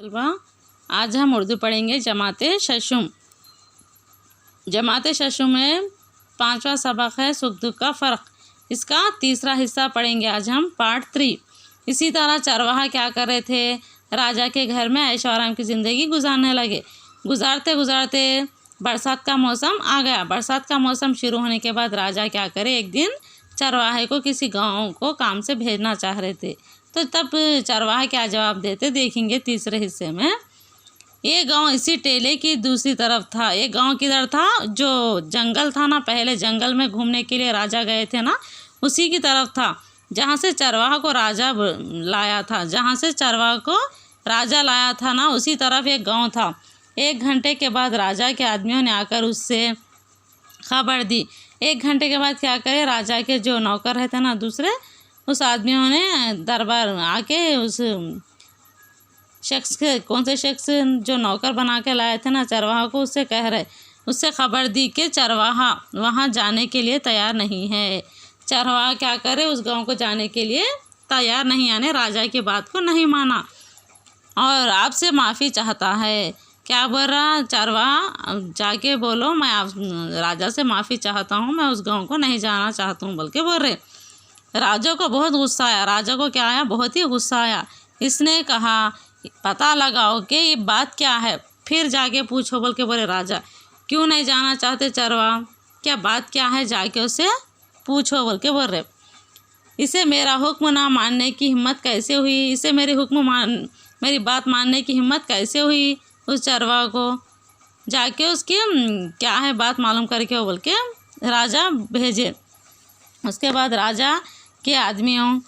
तलबा, आज हम उर्दू पढ़ेंगे जमाते शशुम। जमाते शशुम में 5वां सबक है सुख दुख का फ़र्क। इसका तीसरा हिस्सा पढ़ेंगे आज हम, पार्ट 3। इसी तरह चरवाहा क्या कर रहे थे, राजा के घर में ऐश आराम की ज़िंदगी गुजारने लगे। गुजारते गुजारते बरसात का मौसम आ गया। बरसात का मौसम शुरू होने के बाद राजा क्या करे, एक दिन चरवाहे को किसी गाँव को काम से भेजना चाह रहे थे। तो तब चरवाहा क्या जवाब देते देखेंगे तीसरे हिस्से में। ये गांव इसी टेले की दूसरी तरफ था। ये गांव किधर था, जो जंगल था ना, पहले जंगल में घूमने के लिए राजा गए थे ना, उसी की तरफ था जहाँ से चरवाहा को राजा लाया था। जहाँ से चरवाहा को राजा लाया था ना, उसी तरफ एक गांव था। 1 घंटे के बाद राजा के आदमियों ने आकर उससे खबर दी। 1 घंटे के बाद क्या करे, राजा के जो नौकर रहते ना दूसरे, उस आदमियों ने दरबार आके उस शख्स के, कौन से शख्स जो नौकर बना के लाए थे ना चरवाहा को, उससे कह रहे, उससे खबर दी कि चरवाहा वहाँ जाने के लिए तैयार नहीं है। चरवाहा क्या करे, उस गांव को जाने के लिए तैयार नहीं, यानी राजा की बात को नहीं माना और आपसे माफ़ी चाहता है। क्या बोल रहा चरवाहा, जाके बोलो मैं आप राजा से माफ़ी चाहता हूँ, मैं उस गाँव को नहीं जाना चाहता हूँ, बल्कि बोल रहे। राजा को बहुत गुस्सा आया। राजा को क्या आया, बहुत ही गुस्सा आया। इसने कहा पता लगाओ कि ये बात क्या है, फिर जाके पूछो, बोल के बोले राजा क्यों नहीं जाना चाहते चरवाहा, क्या बात क्या है, जाके उससे पूछो, बोल के बोल रहे। इसे मेरा हुक्म ना मानने की हिम्मत कैसे हुई, इसे मेरी बात मानने की हिम्मत कैसे हुई। उस चरवाहा को जाके उसकी क्या है बात मालूम करके बोल के राजा भेजे। उसके बाद राजा के आदमियों,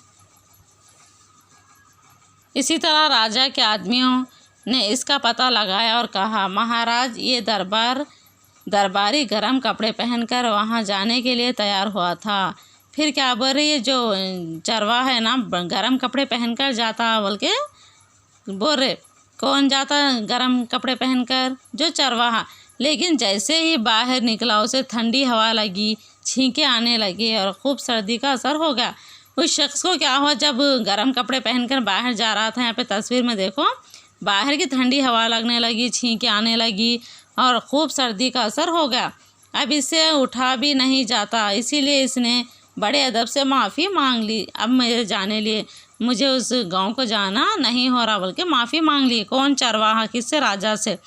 इसी तरह राजा के आदमियों ने इसका पता लगाया और कहा महाराज ये दरबारी गरम कपड़े पहनकर वहाँ जाने के लिए तैयार हुआ था। फिर क्या बोल रही है, जो चरवाहा है ना गरम कपड़े पहनकर जाता, बोल के बोल रहे। कौन जाता गरम कपड़े पहनकर, जो चरवाहा। लेकिन जैसे ही बाहर निकला उसे ठंडी हवा लगी, छींके आने लगे और खूब सर्दी का असर हो गया। उस शख्स को क्या हुआ, जब गर्म कपड़े पहनकर बाहर जा रहा था, यहाँ पे तस्वीर में देखो, बाहर की ठंडी हवा लगने लगी, छींके आने लगी और खूब सर्दी का असर हो गया। अब इससे उठा भी नहीं जाता, इसीलिए इसने बड़े अदब से माफ़ी मांग ली। अब मेरे जाने लिए मुझे उस गांव को जाना नहीं हो रहा, बल्कि माफ़ी मांग ली। कौन, चरवाहा। किससे, राजा से।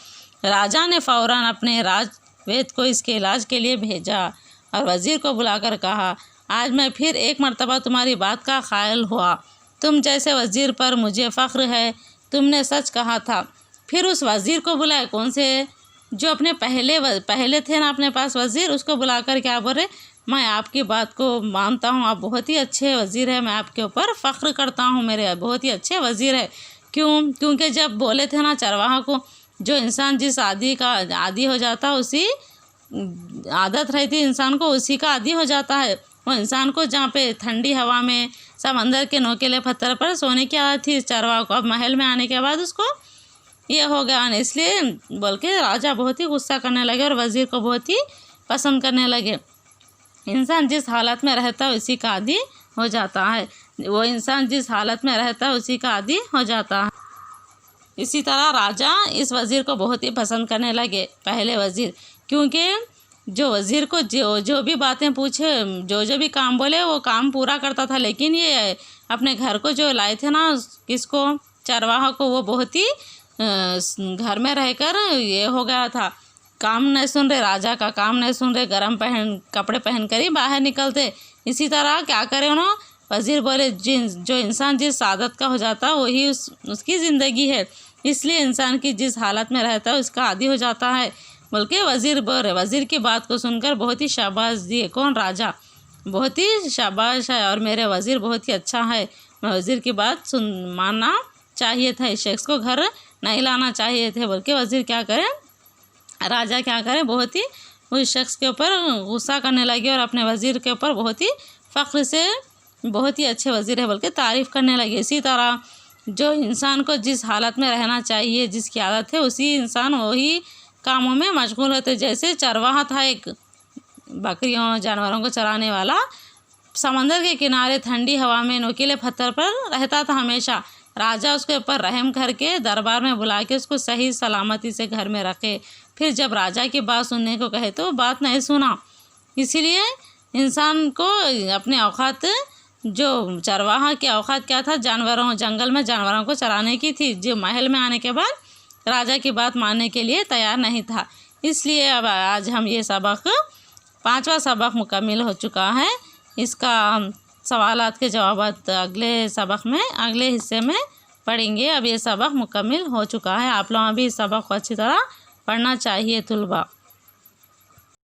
राजा ने फ़ौरन अपने राजवेद को इसके इलाज के लिए भेजा और वज़ीर को बुलाकर कहा आज मैं फिर एक मर्तबा तुम्हारी बात का ख़ायल हुआ। तुम जैसे वज़ीर पर मुझे फ़ख्र है, तुमने सच कहा था। फिर उस वज़ीर को बुलाए, कौन से, जो अपने पहले थे ना अपने पास वज़ीर, उसको बुलाकर क्या बोल रहे, मैं आपकी बात को मानता हूँ, आप बहुत ही अच्छे वज़ीर है, मैं आपके ऊपर फ़ख्र करता हूँ, मेरे बहुत ही अच्छे वज़ीर है। क्योंकि जब बोले थे ना चरवाहा को, जो इंसान जिस आदि का आदी हो जाता, उसी आदत रहती इंसान को, उसी का आदी हो जाता है। वो इंसान को जहाँ पे ठंडी हवा में समंदर के नोकीले पत्थर पर सोने की आदत थी चरवाहा को, अब महल में आने के बाद उसको ये हो गया। इसलिए बोल के राजा बहुत ही गुस्सा करने लगे और वज़ीर को बहुत ही पसंद करने लगे। इंसान जिस हालत में रहता है उसी का आदी हो जाता है, वो इंसान जिस हालत में रहता है उसी का आदी हो जाता है। इसी तरह राजा इस वज़ीर को बहुत ही पसंद करने लगे, पहले वज़ीर, क्योंकि जो वज़ीर को जो भी बातें पूछे, जो भी काम बोले, वो काम पूरा करता था। लेकिन ये अपने घर को जो लाए थे ना, किसको, चरवाहा को, वो बहुत ही घर में रहकर ये हो गया था, काम नहीं सुन रहे, राजा का काम नहीं सुन रहे, गरम कपड़े पहन कर ही बाहर निकलते। इसी तरह क्या करें उन्होंने, वज़ीर बोले जो इंसान जिस आदत का हो जाता वही उसकी ज़िंदगी है, इसलिए इंसान की जिस हालत में रहता है उसका आदी हो जाता है, बल्कि वज़ीर बोल रहे। वज़ीर की बात को सुनकर बहुत ही शाबाश दिए, कौन, राजा, बहुत ही शाबाश है और मेरे वज़ीर बहुत ही अच्छा है, मैं वज़ीर की बात मानना चाहिए था, इस शख्स को घर नहीं लाना चाहिए थे, बल्कि वज़ीर क्या करें, राजा क्या करें, बहुत ही उस शख्स के ऊपर गुस्सा करने लगे और अपने वज़ीर के ऊपर बहुत ही फ़ख्र से बहुत ही अच्छे वज़ीर है बल्कि तारीफ़ करने लगे। इसी तरह जो इंसान को जिस हालत में रहना चाहिए, जिसकी आदत है, उसी इंसान वही कामों में मशगूल होते। जैसे चरवाहा था, एक बकरियों जानवरों को चराने वाला, समंदर के किनारे ठंडी हवा में नोकीले पत्थर पर रहता था हमेशा, राजा उसके ऊपर रहम करके दरबार में बुला के उसको सही सलामती से घर में रखे। फिर जब राजा की बात सुनने को कहे तो बात नहीं सुना। इसीलिए इंसान को अपने औकात, जो चरवाहा की औकात क्या था, जानवरों, जंगल में जानवरों को चराने की थी, जो महल में आने के बाद राजा की बात मानने के लिए तैयार नहीं था। इसलिए अब आज हम ये सबक, 5वां सबक मुकम्मल हो चुका है। इसका सवालात के जवाब अगले सबक में, अगले हिस्से में पढ़ेंगे। अब ये सबक मुकम्मल हो चुका है। आप लोगों भी इस सबक को अच्छी तरह पढ़ना चाहिए तुलबा।